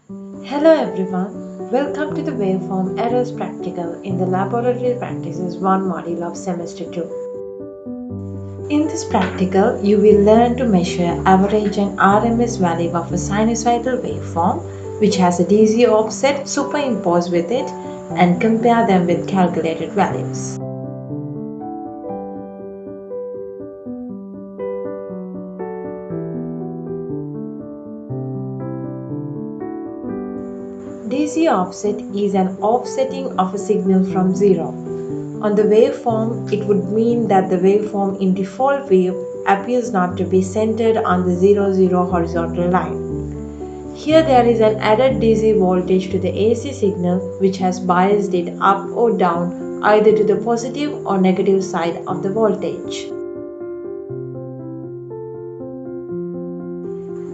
Hello everyone, welcome to the Waveform Errors Practical in the Laboratory Practices 1 module of Semester 2. In this practical, you will learn to measure average and RMS value of a sinusoidal waveform which has a DC offset superimposed with it and compare them with calculated values. DC offset is an offsetting of a signal from zero. On the waveform, it would mean that the waveform in default view appears not to be centered on the 0, 0 horizontal line. Here there is an added DC voltage to the AC signal which has biased it up or down either to the positive or negative side of the voltage.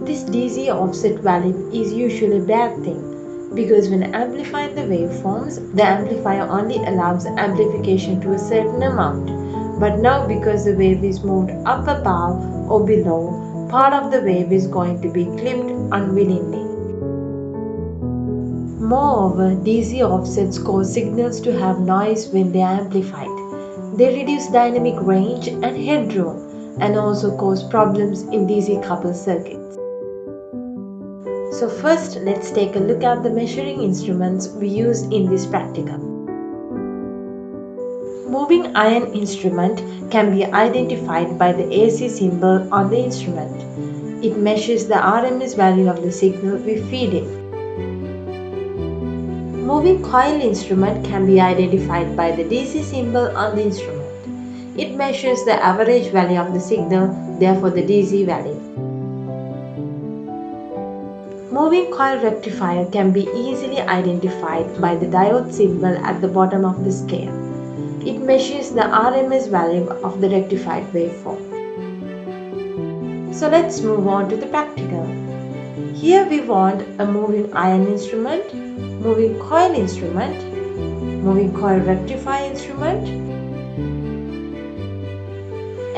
This DC offset value is usually a bad thing because when amplifying the waveforms, the amplifier only allows amplification to a certain amount. But now because the wave is moved up above or below, part of the wave is going to be clipped unwillingly. Moreover, DC offsets cause signals to have noise when they are amplified. They reduce dynamic range and headroom and also cause problems in DC coupled circuits. So first, let's take a look at the measuring instruments we used in this practical. Moving iron instrument can be identified by the AC symbol on the instrument. It measures the RMS value of the signal we feed it. Moving coil instrument can be identified by the DC symbol on the instrument. It measures the average value of the signal, therefore the DC value. Moving coil rectifier can be easily identified by the diode symbol at the bottom of the scale. It measures the RMS value of the rectified waveform. So let's move on to the practical. Here we want a moving iron instrument, moving coil instrument, moving coil rectifier instrument,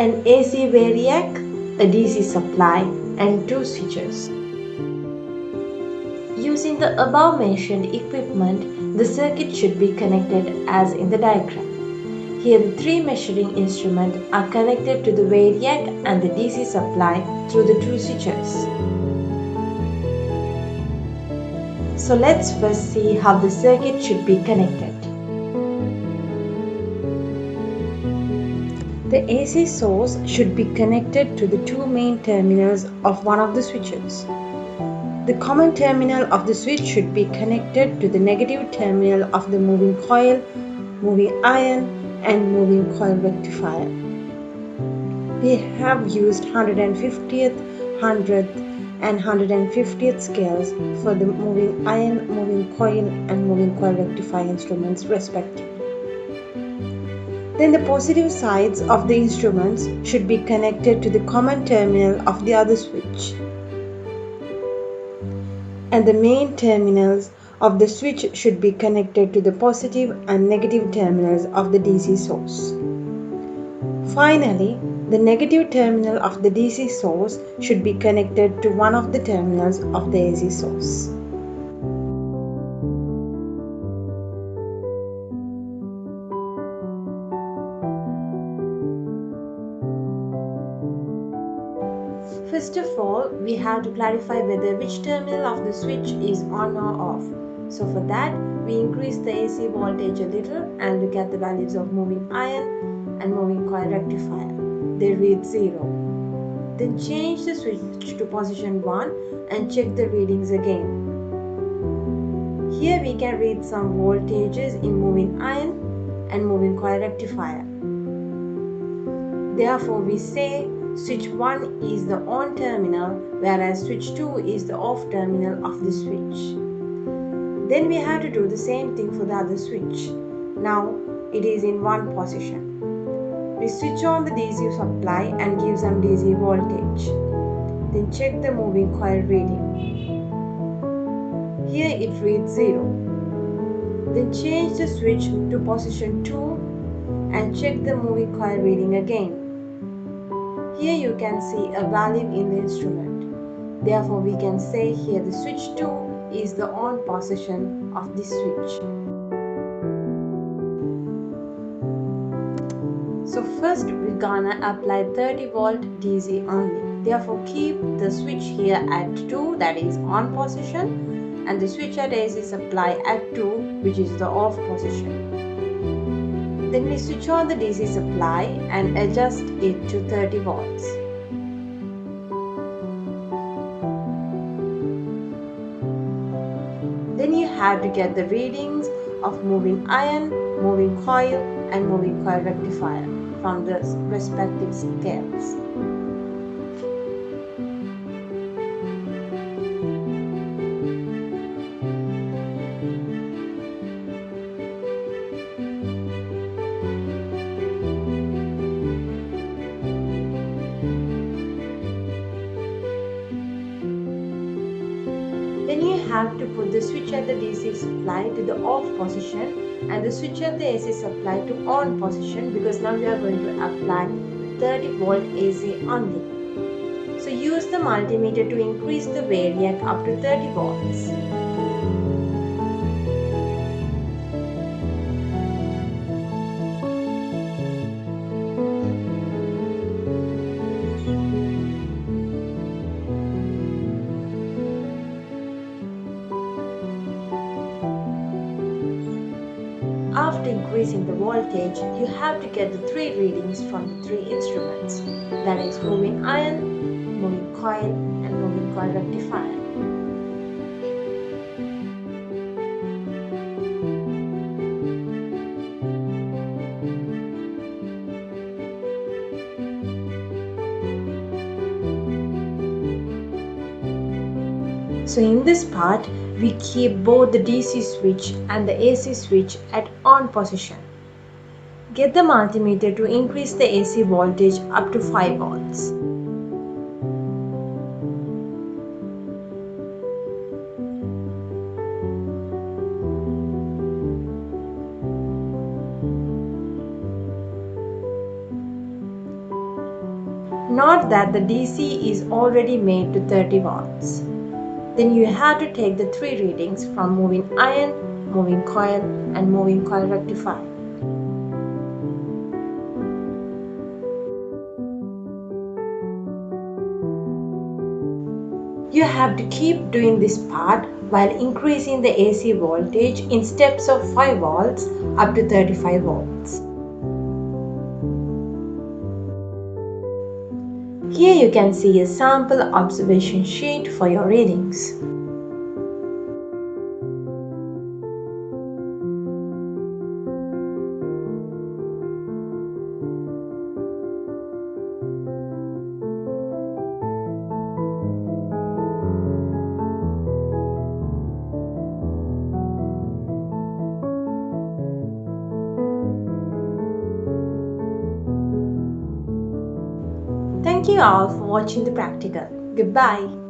an AC variac, a DC supply, and 2 switches. Using the above mentioned equipment, the circuit should be connected as in the diagram. Here the 3 measuring instruments are connected to the variac and the DC supply through the 2 switches. So let's first see how the circuit should be connected. The AC source should be connected to the 2 main terminals of one of the switches. The common terminal of the switch should be connected to the negative terminal of the moving coil, moving iron, and moving coil rectifier. We have used 150th, 100th, and 150th scales for the moving iron, moving coil, and moving coil rectifier instruments respectively. Then the positive sides of the instruments should be connected to the common terminal of the other switch. And the main terminals of the switch should be connected to the positive and negative terminals of the DC source. Finally, the negative terminal of the DC source should be connected to one of the terminals of the AC source. First of all, we have to clarify whether which terminal of the switch is on or off. So for that, we increase the AC voltage a little and look at the values of moving iron and moving coil rectifier. They read 0. Then change the switch to position 1 and check the readings again. Here we can read some voltages in moving iron and moving coil rectifier. Therefore, we say switch 1 is the on terminal, whereas switch 2 is the off terminal of the switch. Then we have to do the same thing for the other switch. Now it is in one position. We switch on the DC supply and give some DC voltage. Then check the moving coil reading. Here it reads 0. Then change the switch to position 2 and check the moving coil reading again. Here you can see a value in the instrument. Therefore, we can say here the switch 2 is the on position of this switch. So first we're gonna apply 30 volt DC only. Therefore keep the switch here at 2, that is on position, and the switch at AC supply at 2, which is the off position. Then we switch on the DC supply and adjust it to 30 volts. Then you have to get the readings of moving iron, moving coil and moving coil rectifier from the respective scales. Then you have to put the switch at the DC supply to the off position and the switch at the AC supply to on position, because now we are going to apply 30 volt AC only. So use the multimeter to increase the variac up to 30 volts. After increasing the voltage, you have to get the 3 readings from the 3 instruments, that is moving iron, moving coil and moving coil rectifier. So in this part, we keep both the DC switch and the AC switch at on position. Get the multimeter to increase the AC voltage up to 5 volts. Note that the DC is already made to 30 volts. Then you have to take the 3 readings from moving iron, moving coil and moving coil rectifier. You have to keep doing this part while increasing the AC voltage in steps of 5 volts up to 35 volts. Here you can see a sample observation sheet for your readings. Thank you all for watching the practical. Goodbye.